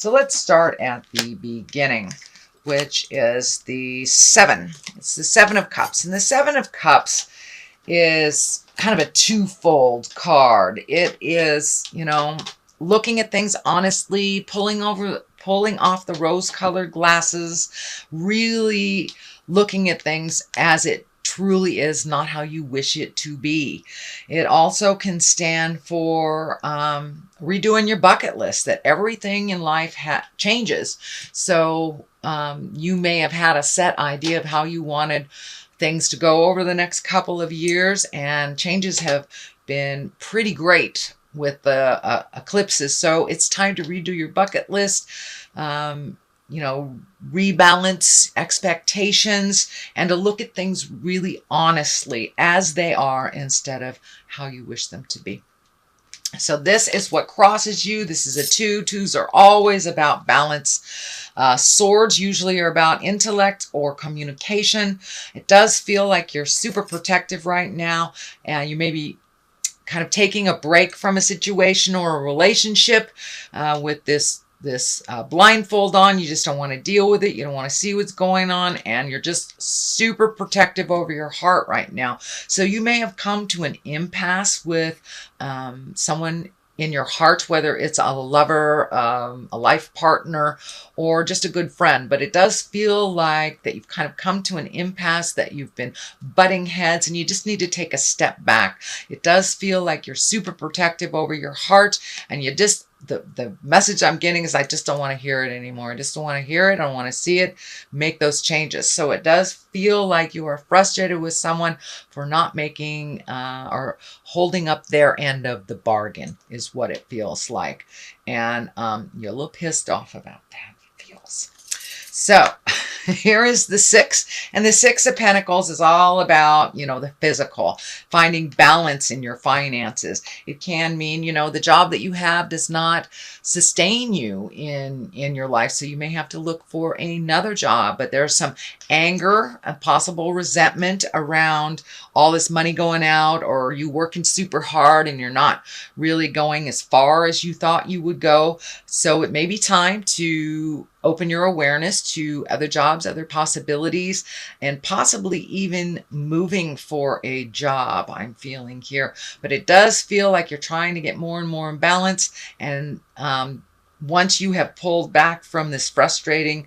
So let's start at the beginning, which is the 7. It's the 7 of Cups. And the 7 of Cups is kind of a twofold card. It is, looking at things honestly, pulling off the rose-colored glasses, really looking at things as it truly is, not how you wish it to be. It also can stand for redoing your bucket list, that everything in life changes. So you may have had a set idea of how you wanted things to go over the next couple of years, and changes have been pretty great with the eclipses. So it's time to redo your bucket list, rebalance expectations, and to look at things really honestly as they are instead of how you wish them to be. So this is what crosses you. This is a 2. 2s are always about balance. Swords usually are about intellect or communication. It does feel like you're super protective right now, and you may be kind of taking a break from a situation or a relationship with this blindfold on. You just don't want to deal with it. You don't want to see what's going on, and you're just super protective over your heart right now. So you may have come to an impasse with someone in your heart, whether it's a lover, a life partner, or just a good friend. But it does feel like that you've kind of come to an impasse, that you've been butting heads, and you just need to take a step back. It does feel like you're super protective over your heart, and you just, the message I'm getting is I just don't want to hear it anymore. I just don't want to hear it. I don't want to see it. Make those changes. So it does feel like you are frustrated with someone for not making or holding up their end of the bargain is what it feels like. And you're a little pissed off about that, it feels. So here is the 6. And the 6 of Pentacles is all about, the physical, finding balance in your finances. It can mean, the job that you have does not sustain you in your life. So you may have to look for another job. But there's some anger and possible resentment around all this money going out, or you working super hard and you're not really going as far as you thought you would go. So it may be time to open your awareness to other jobs, other possibilities, and possibly even moving for a job, I'm feeling here. But it does feel like you're trying to get more and more in balance. And once you have pulled back from this frustrating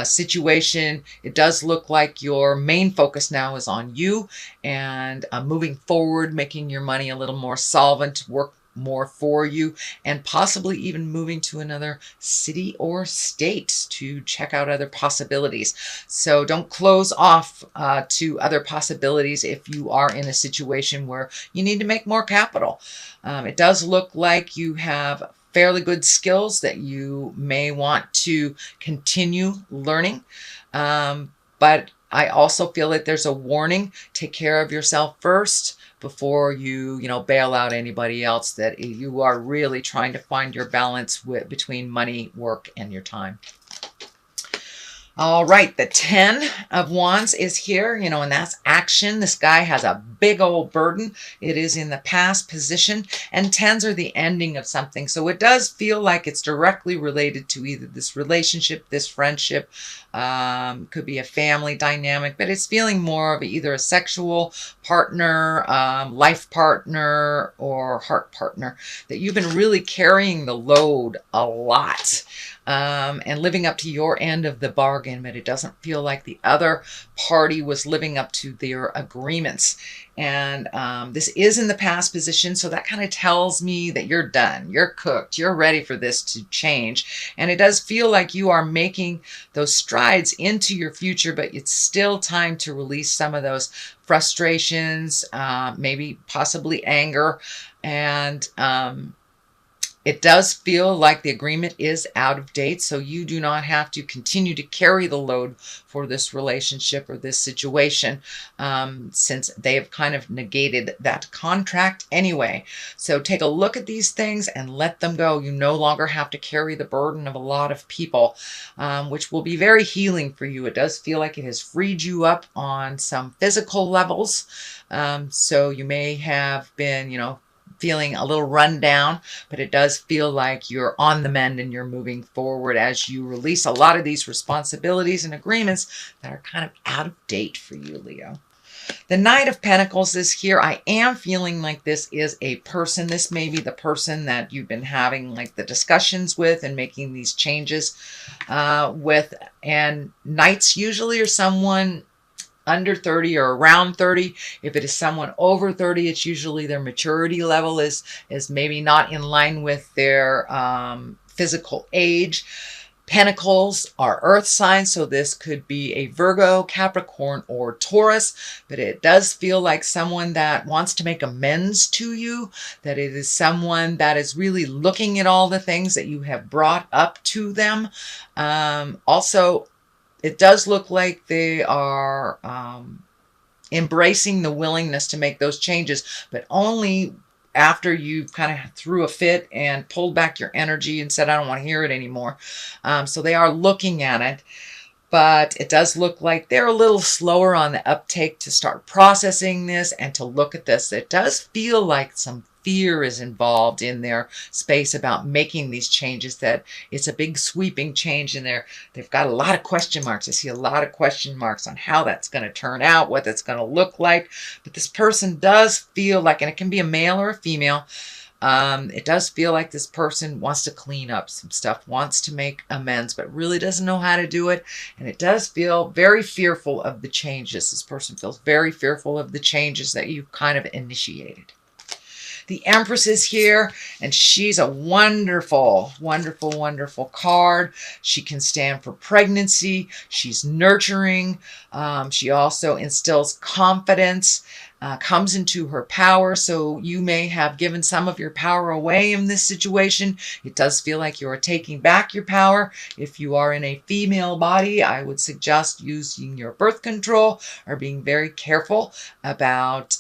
situation, it does look like your main focus now is on you and moving forward, making your money a little more solvent, work more for you, and possibly even moving to another city or state to check out other possibilities. So don't close off to other possibilities if you are in a situation where you need to make more capital. It does look like you have fairly good skills that you may want to continue learning. But I also feel like there's a warning. Take care of yourself first before you, bail out anybody else, that you are really trying to find your balance between money, work, and your time. All right, the 10 of Wands is here, and that's action. This guy has a big old burden. It is in the past position, and 10s are the ending of something. So it does feel like it's directly related to either this relationship, this friendship, could be a family dynamic, but it's feeling more of either a sexual partner, life partner, or heart partner, that you've been really carrying the load a lot. And living up to your end of the bargain, but it doesn't feel like the other party was living up to their agreements. And this is in the past position, so that kind of tells me that you're done, you're cooked, you're ready for this to change. And it does feel like you are making those strides into your future, but it's still time to release some of those frustrations, maybe possibly anger, and it does feel like the agreement is out of date, so you do not have to continue to carry the load for this relationship or this situation, since they have kind of negated that contract anyway. So take a look at these things and let them go. You no longer have to carry the burden of a lot of people, which will be very healing for you. It does feel like it has freed you up on some physical levels. So you may have been, feeling a little run down, but it does feel like you're on the mend and you're moving forward as you release a lot of these responsibilities and agreements that are kind of out of date for you, Leo. The Knight of Pentacles is here. I am feeling like this is a person. This may be the person that you've been having like the discussions with and making these changes with. And Knights usually are someone under 30 or around 30. If it is someone over 30, it's usually their maturity level is maybe not in line with their physical age. Pentacles are earth signs, so this could be a Virgo, Capricorn, or Taurus, but it does feel like someone that wants to make amends to you, that it is someone that is really looking at all the things that you have brought up to them. Also, it does look like they are embracing the willingness to make those changes, but only after you kind of threw a fit and pulled back your energy and said, I don't want to hear it anymore. So they are looking at it, but it does look like they're a little slower on the uptake to start processing this and to look at this. It does feel like some fear is involved in their space about making these changes, that it's a big sweeping change in there. They've got a lot of question marks. I see a lot of question marks on how that's going to turn out, what that's going to look like. But this person does feel like, and it can be a male or a female, it does feel like this person wants to clean up some stuff, wants to make amends, but really doesn't know how to do it. And it does feel very fearful of the changes. This person feels very fearful of the changes that you've kind of initiated. The Empress is here, and she's a wonderful, wonderful, wonderful card. She can stand for pregnancy. She's nurturing. She also instills confidence, comes into her power. So you may have given some of your power away in this situation. It does feel like you are taking back your power. If you are in a female body, I would suggest using your birth control or being very careful about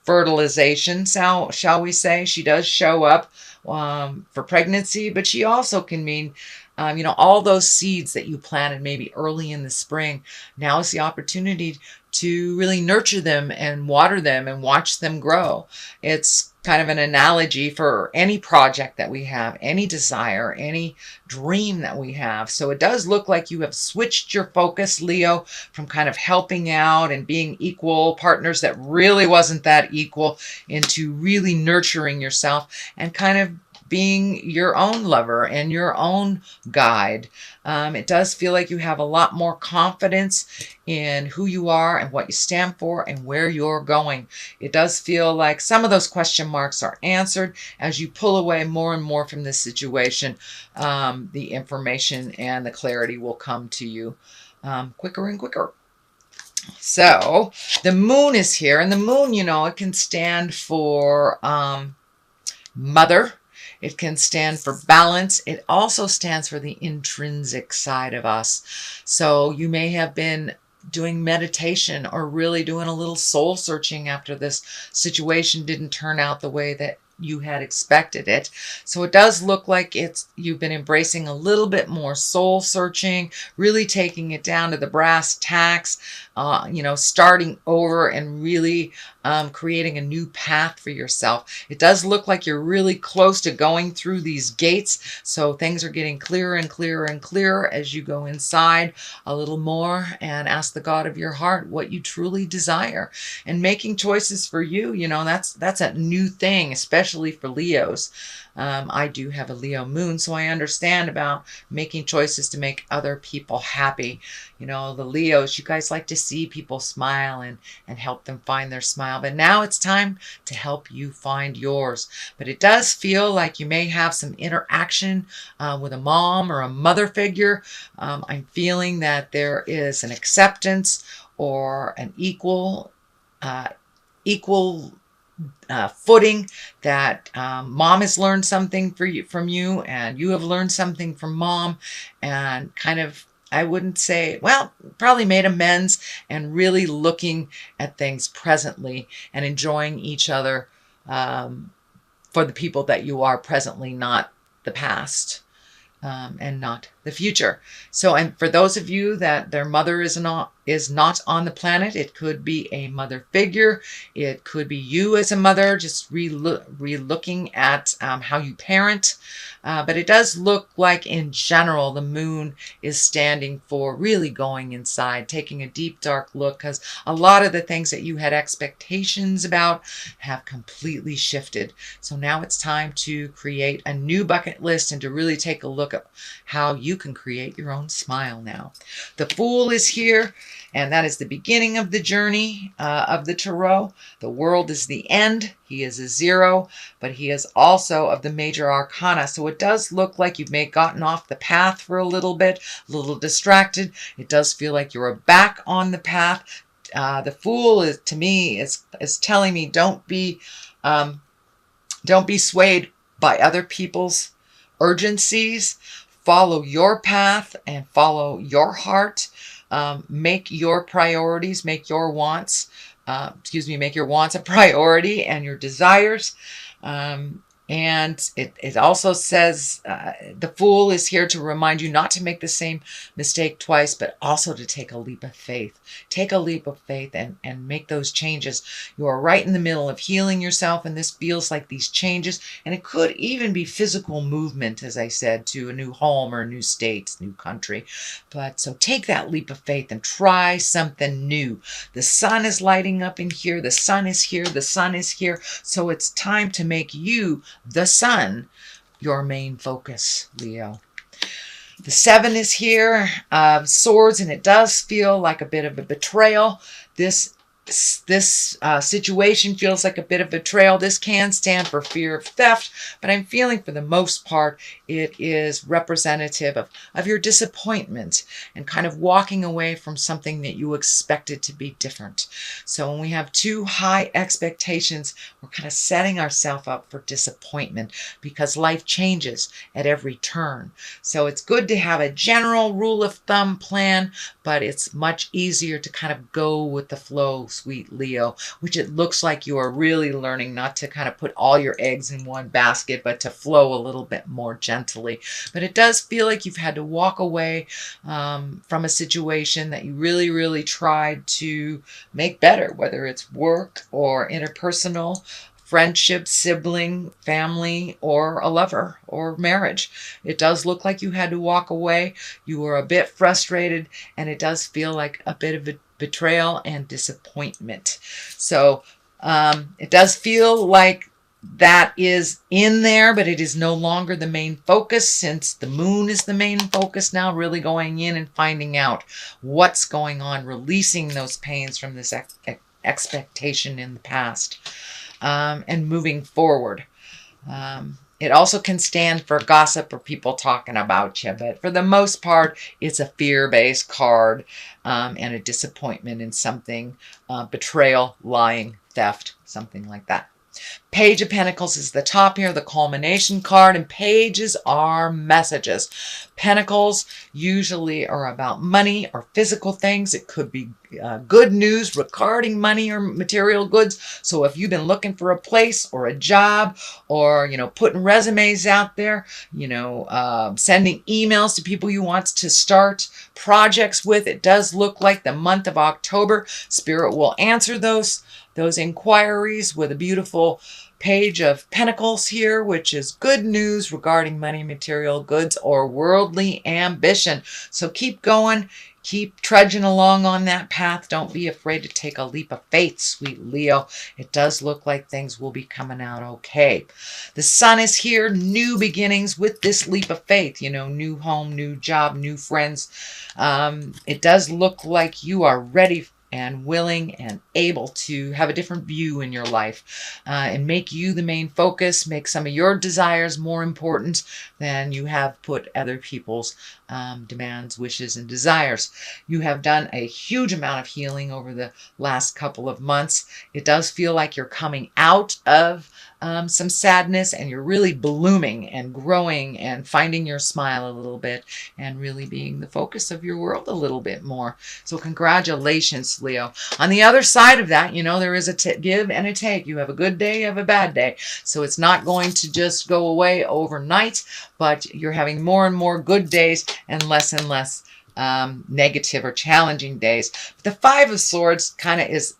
fertilization, shall we say. She does show up for pregnancy, but she also can mean all those seeds that you planted maybe early in the spring. Now is the opportunity to really nurture them and water them and watch them grow. It's kind of an analogy for any project that we have, any desire, any dream that we have. So it does look like you have switched your focus, Leo, from kind of helping out and being equal partners that really wasn't that equal, into really nurturing yourself and kind of being your own lover and your own guide. It does feel like you have a lot more confidence in who you are and what you stand for and where you're going. It does feel like some of those question marks are answered as you pull away more and more from this situation. The information and the clarity will come to you quicker and quicker. So the moon is here, and the moon, it can stand for mother. It can stand for balance. It also stands for the intrinsic side of us. So you may have been doing meditation or really doing a little soul searching after this situation didn't turn out the way that you had expected it. So it does look like you've been embracing a little bit more soul searching, really taking it down to the brass tacks, starting over and really creating a new path for yourself. It does look like you're really close to going through these gates. So things are getting clearer and clearer and clearer as you go inside a little more and ask the God of your heart what you truly desire. And making choices for you, that's a new thing, especially for Leos. I do have a Leo moon, so I understand about making choices to make other people happy. The Leos, you guys like to see people smile and help them find their smile. But now it's time to help you find yours. But it does feel like you may have some interaction with a mom or a mother figure. I'm feeling that there is an acceptance or an equal footing, that mom has learned something from you and you have learned something from mom, and kind of, I wouldn't say, probably made amends and really looking at things presently and enjoying each other for the people that you are presently, not the past. And not the future. So, and for those of you that their mother is is not on the planet. It could be a mother figure. It could be you as a mother, just re-looking at how you parent. But it does look like, in general, the moon is standing for really going inside, taking a deep, dark look, because a lot of the things that you had expectations about have completely shifted. So now it's time to create a new bucket list and to really take a look at how you can create your own smile now. The Fool is here, and that is the beginning of the journey of the Tarot. The World is the end. He is a 0, but he is also of the major arcana. So it does look like you've gotten off the path for a little bit, a little distracted. It does feel like you're back on the path. The Fool is, to me, is telling me don't be swayed by other people's urgencies. Follow your path and follow your heart. Make your priorities, make your wants, make your wants a priority and your desires. And it also says the Fool is here to remind you not to make the same mistake twice, but also to take a leap of faith. Take a leap of faith and make those changes. You are right in the middle of healing yourself, and this feels like these changes. And it could even be physical movement, as I said, to a new home or a new state, new country. But so take that leap of faith and try something new. The sun is lighting up in here. The sun is here. The sun is here. So it's time to make you, the sun, your main focus, Leo. The 7 is here, swords, and it does feel like a bit of a betrayal. This situation feels like a bit of betrayal. This can stand for fear of theft, but I'm feeling for the most part it is representative of your disappointment and kind of walking away from something that you expected to be different. So when we have too high expectations, we're kind of setting ourselves up for disappointment because life changes at every turn. So it's good to have a general rule of thumb plan, but it's much easier to kind of go with the flow, sweet Leo, which it looks like you are really learning not to kind of put all your eggs in one basket, but to flow a little bit more gently. But it does feel like you've had to walk away from a situation that you really, really tried to make better, whether it's work or interpersonal, friendship, sibling, family, or a lover or marriage. It does look like you had to walk away. You were a bit frustrated, and it does feel like a bit of a betrayal and disappointment. So it does feel like that is in there, but it is no longer the main focus, since the moon is the main focus now, really going in and finding out what's going on, releasing those pains from this expectation in the past, and moving forward. It also can stand for gossip or people talking about you, but for the most part, it's a fear-based card, and a disappointment in something, betrayal, lying, theft, something like that. Page of Pentacles is the top here, the culmination card, and pages are messages. Pentacles usually are about money or physical things. It could be good news regarding money or material goods. So if you've been looking for a place or a job, or, putting resumes out there, sending emails to people you want to start projects with, it does look like the month of October, Spirit will answer those inquiries with a beautiful Page of Pentacles here, which is good news regarding money, material goods, or worldly ambition. So keep going. Keep trudging along on that path. Don't be afraid to take a leap of faith, sweet Leo. It does look like things will be coming out okay. The sun is here, new beginnings with this leap of faith. New home, new job, new friends. It does look like you are ready and willing and able to have a different view in your life, and make you the main focus, make some of your desires more important than you have put other people's demands, wishes, and desires. You have done a huge amount of healing over the last couple of months. It does feel like you're coming out of some sadness, and you're really blooming and growing and finding your smile a little bit and really being the focus of your world a little bit more. So congratulations, Leo. On the other side of that, there is a give and a take. You have a good day, you have a bad day. So it's not going to just go away overnight, but you're having more and more good days and less negative or challenging days. But the Five of Swords kind of is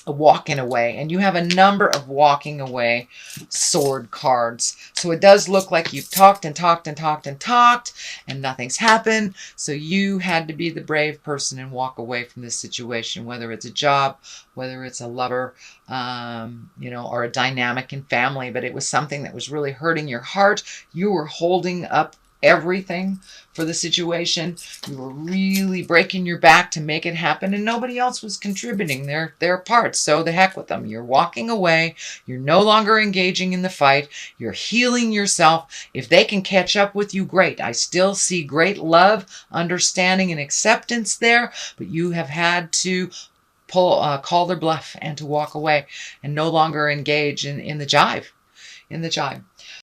a walking away, and you have a number of walking away sword cards. So it does look like you've talked and talked and talked and talked and nothing's happened. So you had to be the brave person and walk away from this situation, whether it's a job, whether it's a lover, you know, or a dynamic in family. But it was something that was really hurting your heart. You were holding up everything for the situation. You were really breaking your back to make it happen, and nobody else was contributing their parts. So the heck with them. You're walking away. You're no longer engaging in the fight. You're healing yourself. If they can catch up with you, great. I still see great love, understanding, and acceptance there, but you have had to call their bluff and to walk away and no longer engage in the jive.